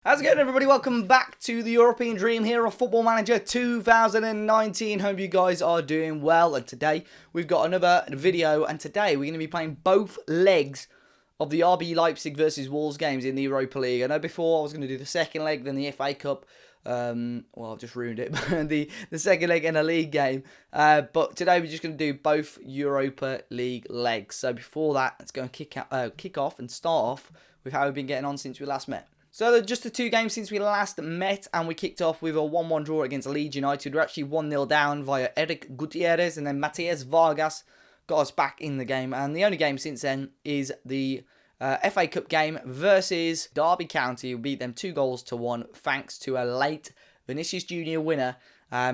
How's it going, everybody? Welcome back to the European Dream here of Football Manager 2019. Hope you guys are doing well. And today we've got another video. And today we're going to be playing both legs of the RB Leipzig versus Wolves games in the Europa League. I know before I was going to do the second leg, then the FA Cup. Well, I've just ruined it. the second leg in a league game. But today we're just going to do both Europa League legs. So before that, let's go and kick off and start off with how we've been getting on since we last met. So just the two games since we last met, and we kicked off with a 1-1 draw against Leeds United. We're actually 1-0 down via Eric Gutierrez, and then Matias Vargas got us back in the game. And the only game since then is the FA Cup game versus Derby County. We beat them 2-1 thanks to a late Vinicius Junior winner.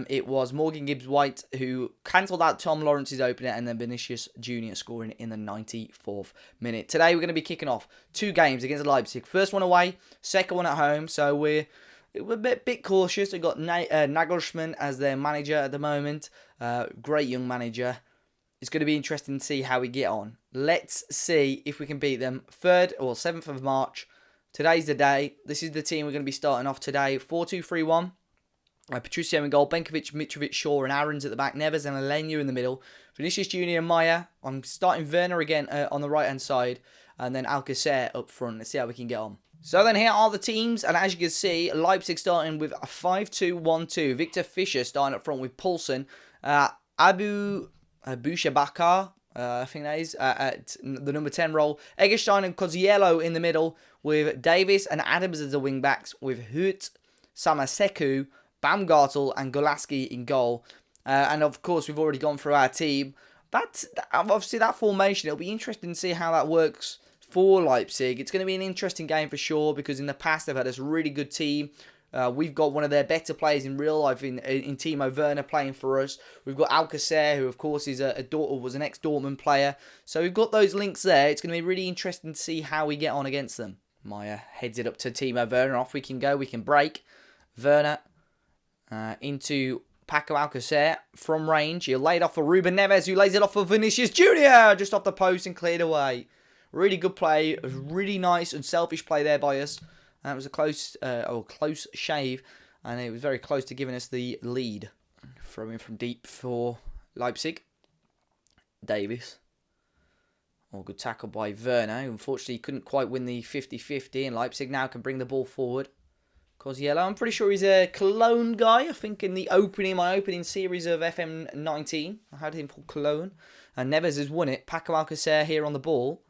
It was Morgan Gibbs-White who cancelled out Tom Lawrence's opener, and then Vinicius Junior scoring in the 94th minute. Today we're going to be kicking off two games against Leipzig. First one away, second one at home. So we're a bit cautious. We've got Nagelsmann as their manager at the moment. Great young manager. It's going to be interesting to see how we get on. Let's see if we can beat them. 3rd or 7th of March. Today's the day. This is the team we're going to be starting off today. 4-2-3-1. Patricio in goal, Benkovic, Mitrovic, Shaw and Aarons at the back, Neves and Alenia in the middle, Vinicius Junior and Maya. I'm starting Werner again on the right hand side, and then Alcacer up front. Let's see how we can get on. So then here are the teams, and as you can see, Leipzig starting with a 5-2-1-2. Victor Fischer starting up front with Poulsen, Abu Shabakar, I think that is, at the number 10 role. Eggestein and Koziello in the middle, with Davis and Adams as the wing backs, with Hut, Samaseku, Baumgartel and Golaski in goal. And of course, we've already gone through our team. Obviously, that formation, it'll be interesting to see how that works for Leipzig. It's going to be an interesting game for sure, because in the past, they've had this really good team. We've got one of their better players in real life in Timo Werner playing for us. We've got Alcacer, who of course is was an ex-Dortmund player. So we've got those links there. It's going to be really interesting to see how we get on against them. Maya heads it up to Timo Werner. Off we can go. We can break. Werner into Paco Alcacer from range. He'll lay it off for Ruben Neves, who lays it off for Vinicius Junior, just off the post and cleared away. Really good play. It was really nice and selfish play there by us. And it was a close shave, and it was very close to giving us the lead. Throwing from deep for Leipzig. Davis. Good tackle by Werner. Unfortunately, he couldn't quite win the 50-50, and Leipzig now can bring the ball forward. Koziello, I'm pretty sure he's a Cologne guy. I think in my opening series of FM19, I had him for Cologne. And Neves has won it. Paco Alcacer here on the ball.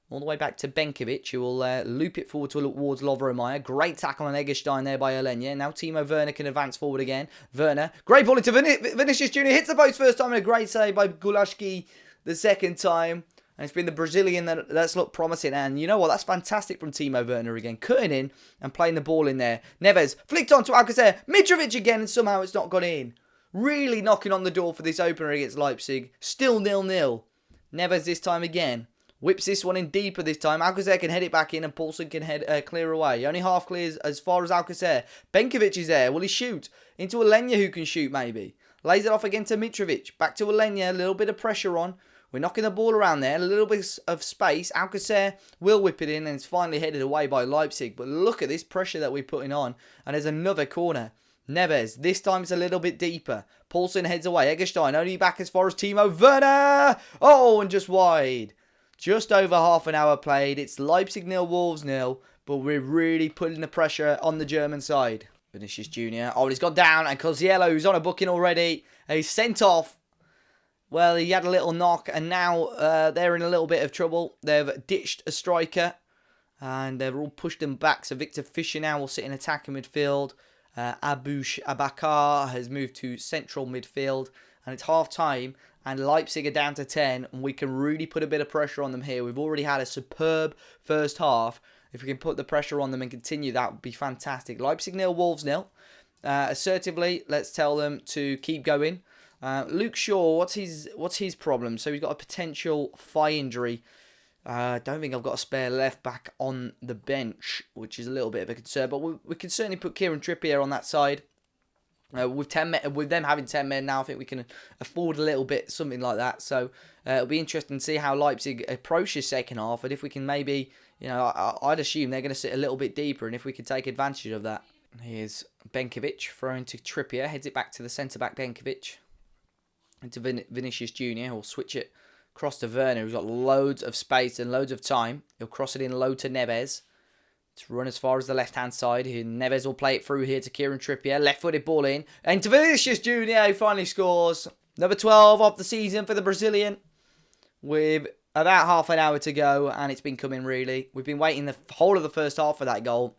All the way back to Benkovic, who will loop it forward towards Lovro Meyer. Great tackle on Eggestein there by Alenia. Now Timo Werner can advance forward again. Werner, great ball into Vinicius Junior. Hits the post first time, and a great save by Golaski the second time. And it's been the Brazilian that's looked promising. And you know what? That's fantastic from Timo Werner again. Cutting in and playing the ball in there. Neves flicked on to Alcacer. Mitrovic again, and somehow it's not gone in. Really knocking on the door for this opener against Leipzig. Still 0-0. Neves this time again. Whips this one in deeper this time. Alcacer can head it back in, and Poulsen can clear away. Only half clears as far as Alcacer. Benkovic is there. Will he shoot? Into Alenia, who can shoot maybe. Lays it off again to Mitrovic. Back to Alenia. A little bit of pressure on. We're knocking the ball around there. A little bit of space. Alcacer will whip it in, and it's finally headed away by Leipzig. But look at this pressure that we're putting on. And there's another corner. Neves. This time it's a little bit deeper. Poulsen heads away. Eggestein only back as far as Timo Werner. Oh, and just wide. Just over half an hour played. It's Leipzig 0, Wolves 0. But we're really putting the pressure on the German side. Vinicius Junior. Oh, he's gone down. And Koziello, who's on a booking already. He's sent off. Well, he had a little knock, and now they're in a little bit of trouble. They've ditched a striker, and they've all pushed him back. So Victor Fischer now will sit in attacking midfield. Abu Abakar has moved to central midfield, and it's half-time, and Leipzig are down to 10, and we can really put a bit of pressure on them here. We've already had a superb first half. If we can put the pressure on them and continue, that would be fantastic. Leipzig 0, Wolves 0. Assertively, let's tell them to keep going. Luke Shaw, what's his problem? So he's got a potential thigh injury. I don't think I've got a spare left back on the bench, which is a little bit of a concern. But we can certainly put Kieran Trippier on that side. With them having 10 men now, I think we can afford a little bit, something like that. So it'll be interesting to see how Leipzig approach the second half, and if we can maybe you know, I'd assume they're going to sit a little bit deeper, and if we could take advantage of that. Here's Benkovic throwing to Trippier, heads it back to the centre-back Benkovic. Into Vinicius Jr. He'll switch it across to Werner, who's got loads of space and loads of time. He'll cross it in low to Neves. To run as far as the left-hand side. Neves will play it through here to Kieran Trippier. Left-footed ball in. And to Vinicius Jr. who finally scores. Number 12 of the season for the Brazilian. With about half an hour to go. And it's been coming, really. We've been waiting the whole of the first half for that goal.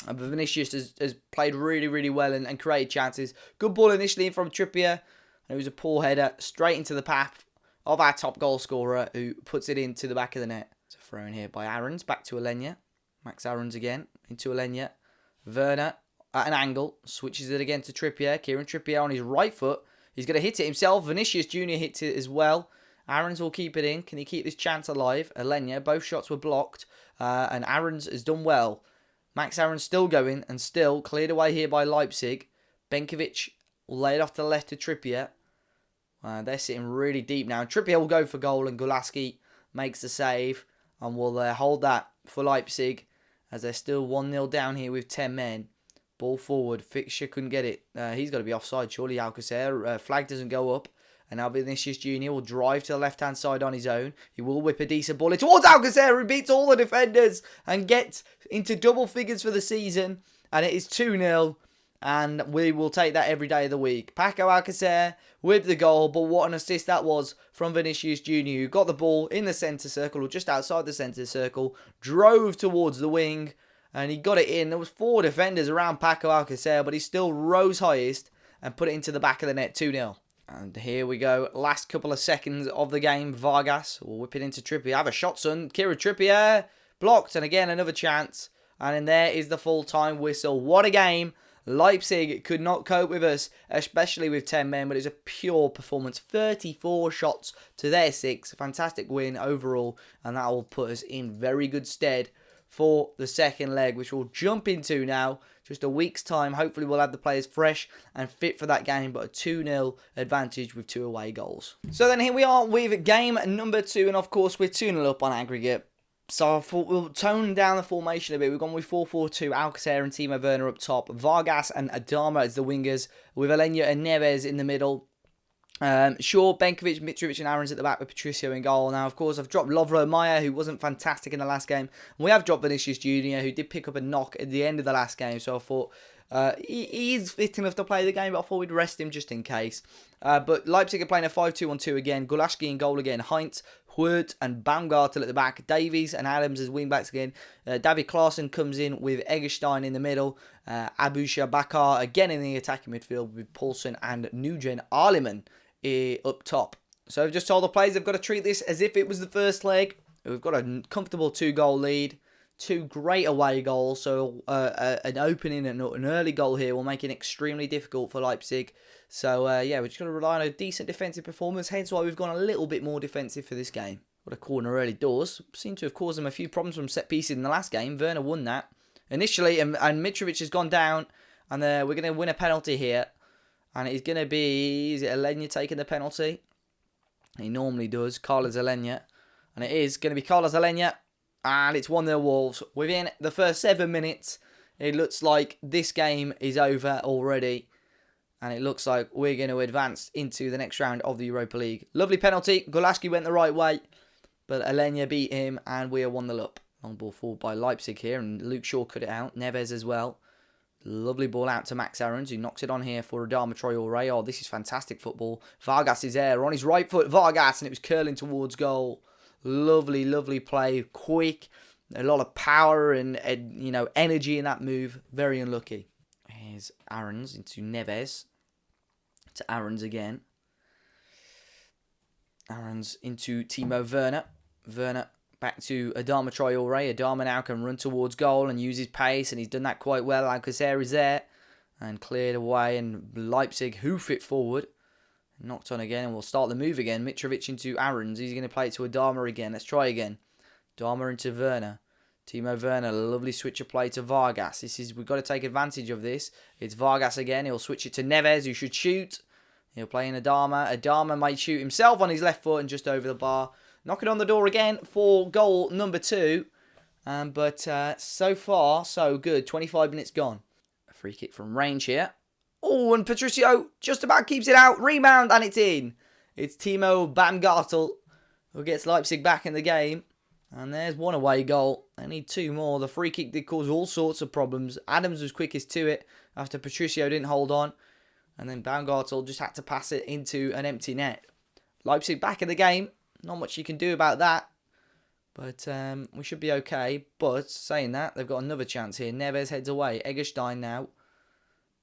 But Vinicius has played really, really well and created chances. Good ball initially in from Trippier. And it was a poor header straight into the path of our top goal scorer, who puts it into the back of the net. It's a throw in here by Aarons. Back to Alenya. Max Aarons again, into Alenya. Werner, at an angle, switches it again to Trippier. Kieran Trippier on his right foot. He's going to hit it himself. Vinicius Jr. hits it as well. Aarons will keep it in. Can he keep this chance alive? Alenya, both shots were blocked. And Aarons has done well. Max Aarons still going and still cleared away here by Leipzig. Benkovic will lay it off to the left to Trippier. They're sitting really deep now. Trippier will go for goal and Gulaski makes the save. And will hold that for Leipzig, as they're still 1-0 down here with 10 men. Ball forward. Fixture couldn't get it. He's got to be offside, surely, Alcacer. Flag doesn't go up. And now Vinicius Jr. will drive to the left-hand side on his own. He will whip a decent ball in towards Alcacer, who beats all the defenders and gets into double figures for the season. And it is 2-0. And we will take that every day of the week. Paco Alcacer with the goal. But what an assist that was from Vinicius Jr. who got the ball in the centre circle, or just outside the centre circle. Drove towards the wing. And he got it in. There was 4 defenders around Paco Alcacer. But he still rose highest and put it into the back of the net. 2-0. And here we go. Last couple of seconds of the game. Vargas will whip it into Trippier. Have a shot, son. Kieran Trippier. Blocked. And again, another chance. And in there is the full-time whistle. What a game. Leipzig could not cope with us, especially with 10 men, but it was a pure performance. 34 shots to their 6. Fantastic win overall, and that will put us in very good stead for the second leg, which we'll jump into now. Just a week's time. Hopefully we'll have the players fresh and fit for that game, but a 2-0 advantage with 2 away goals. So then here we are with game number 2, and of course we're 2-0 up on aggregate. So I thought we'll tone down the formation a bit. We've gone with 4-4-2, Alcacer and Timo Werner up top. Vargas and Adama as the wingers, with Alenya and Neves in the middle. Shaw, Benkovic, Mitrovic and Aarons at the back with Patricio in goal. Now, of course, I've dropped Lovro Meyer, who wasn't fantastic in the last game. And we have dropped Vinicius Jr., who did pick up a knock at the end of the last game. So I thought he's fit enough to play the game, but I thought we'd rest him just in case. But Leipzig are playing a 5-2-1-2 again. Gulaski in goal again. Heinz, Hurt and Baumgartel at the back. Davies and Adams as wing-backs again. David Klaassen comes in with Eggestein in the middle. Abusha Bakar again in the attacking midfield with Poulsen and Nugent Arliman up top. So I've just told the players they've got to treat this as if it was the first leg. We've got a comfortable 2-goal lead. 2 great away goals. So an opening and an early goal here will make it extremely difficult for Leipzig. So yeah, we're just going to rely on a decent defensive performance. Hence why we've gone a little bit more defensive for this game. What a corner early doors. Seemed to have caused them a few problems from set pieces in the last game. Werner won that initially, and Mitrovic has gone down. And we're going to win a penalty here. And it's going to be, is it Alenya taking the penalty? He normally does. Carlos Alenya. And it is going to be Carlos Alenya. And it's 1-0 Wolves. Within the first 7 minutes, it looks like this game is over already. And it looks like we're going to advance into the next round of the Europa League. Lovely penalty. Gulaski went the right way. But Alenya beat him and we are 1-0 up. Long ball forward by Leipzig here. And Luke Shaw cut it out. Neves as well. Lovely ball out to Max Aarons, who knocks it on here for Adama Traore. Oh, this is fantastic football. Vargas is there on his right foot. Vargas, and it was curling towards goal. Lovely, lovely play. Quick. A lot of power and you know, energy in that move. Very unlucky. Here's Aarons into Neves. To Aarons again. Aarons into Timo Werner. Werner back to Adama Traore. Adama now can run towards goal and use his pace, and he's done that quite well. Alcacer is there and cleared away, and Leipzig hoof it forward. Knocked on again, and we'll start the move again. Mitrovic into Aarons. He's going to play it to Adama again. Let's try again. Adama into Werner. Timo Werner, lovely switch of play to Vargas. We've got to take advantage of this. It's Vargas again. He'll switch it to Neves, who should shoot. He'll play in Adama. Adama might shoot himself on his left foot and just over the bar. Knocking on the door again for goal number 2. But so far, so good. 25 minutes gone. A free kick from range here. Oh, and Patricio just about keeps it out. Rebound, and it's in. It's Timo Baumgartel who gets Leipzig back in the game. And there's one away goal. They need two more. The free kick did cause all sorts of problems. Adams was quickest to it after Patricio didn't hold on. And then Baumgartel just had to pass it into an empty net. Leipzig back in the game. Not much you can do about that. But we should be okay. But saying that, they've got another chance here. Neves heads away. Eggestein now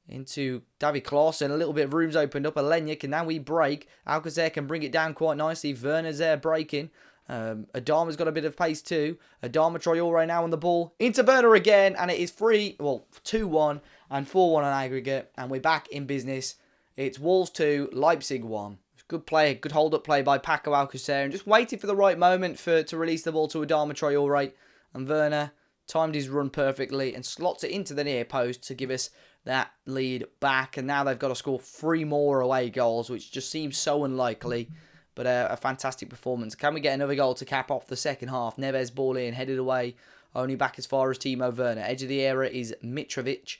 into David Klaassen. A little bit of room's opened up. Alenya can now break. Alcacer can bring it down quite nicely. Werner's there breaking. Adama's got a bit of pace too. Adama Traore now on the ball. Into Werner again. And it is 2-1 and 4-1 on aggregate. And we're back in business. It's Wolves 2, Leipzig 1. Good play, good hold-up play by Paco Alcacer. And just waited for the right moment to release the ball to Adama Traore. And Werner timed his run perfectly and slots it into the near post to give us that lead back. And now they've got to score 3 more away goals, which just seems so unlikely. But a fantastic performance. Can we get another goal to cap off the second half? Neves ball in, headed away. Only back as far as Timo Werner. Edge of the area is Mitrovic.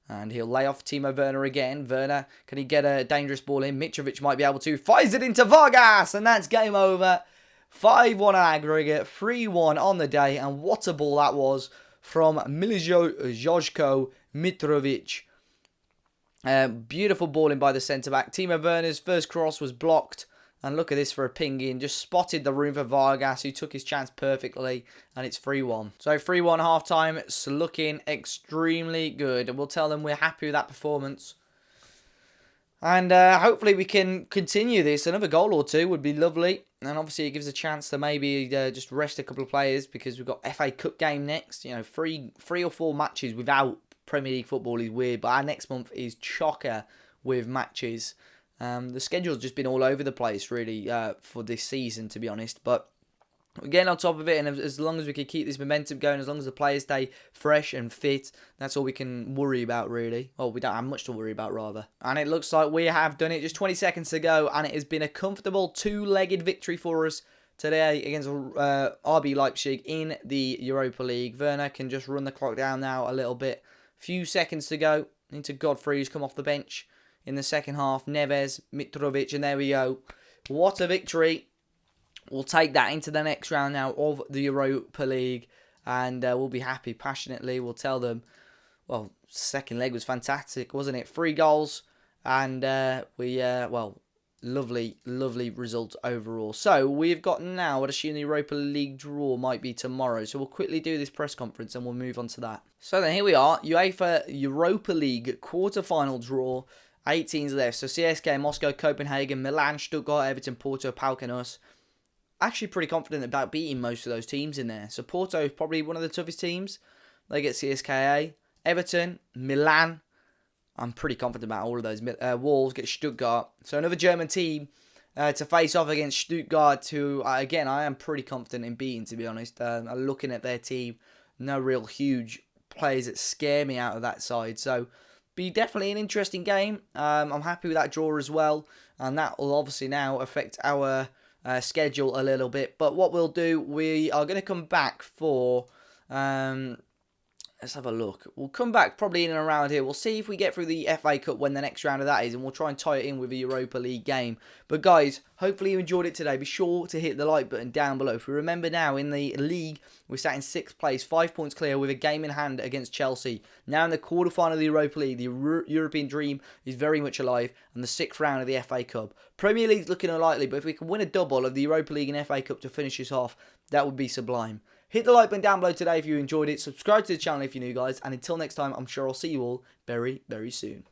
And he'll lay off Timo Werner again. Werner, can he get a dangerous ball in? Mitrovic might be able to. Fires it into Vargas. And that's game over. 5-1 on aggregate. 3-1 on the day. And what a ball that was from Jožko Mitrovic. Beautiful balling by the centre-back. Timo Werner's first cross was blocked. And look at this for a ping in. Just spotted the room for Vargas, who took his chance perfectly. And it's 3-1. So 3-1 half-time. It's looking extremely good. And we'll tell them we're happy with that performance. And hopefully we can continue this. Another goal or two would be lovely. And obviously it gives a chance to maybe just rest a couple of players. Because we've got FA Cup game next. You know, three or four matches without Premier League football is weird. But our next month is chocker with matches. The schedule's just been all over the place, really, for this season, to be honest. But we're getting on top of it, and as long as we can keep this momentum going, as long as the players stay fresh and fit, that's all we can worry about, really. Well, we don't have much to worry about, rather. And it looks like we have done it. Just 20 seconds to go, and it has been a comfortable two-legged victory for us today against RB Leipzig in the Europa League. Werner can just run the clock down now a little bit. Few seconds to go. Into Godfrey, who's come off the bench in the second half. Neves, Mitrovic, and there we go. What a victory. We'll take that into the next round now of the Europa League. And we'll be happy passionately. We'll tell them, well, second leg was fantastic, wasn't it? 3 goals. And lovely, lovely result overall. So we've got now, I'd assume the Europa League draw might be tomorrow. So we'll quickly do this press conference and we'll move on to that. So then here we are. UEFA Europa League quarter-final draw. 8 teams left. So CSK, Moscow, Copenhagen, Milan, Stuttgart, Everton, Porto, PAOK and us. Actually pretty confident about beating most of those teams in there. So Porto is probably one of the toughest teams. They get CSKA. Everton, Milan. I'm pretty confident about all of those. Wolves get Stuttgart. So another German team to face off against Stuttgart, who, again, I am pretty confident in beating, to be honest. Looking at their team, no real huge players that scare me out of that side. So be definitely an interesting game. I'm happy with that draw as well. And that will obviously now affect our schedule a little bit. But what we'll do, we are going to come back for... let's have a look. We'll come back probably in and around here. We'll see if we get through the FA Cup when the next round of that is. And we'll try and tie it in with a Europa League game. But guys, hopefully you enjoyed it today. Be sure to hit the like button down below. If we remember now, in the league, we sat in 6th place, 5 points clear with a game in hand against Chelsea. Now in the quarterfinal of the Europa League, the European dream is very much alive. And the 6th round of the FA Cup. Premier League's looking unlikely, but if we can win a double of the Europa League and FA Cup to finish us off, that would be sublime. Hit the like button down below today if you enjoyed it. Subscribe to the channel if you're new, guys. And until next time, I'm sure I'll see you all very, very soon.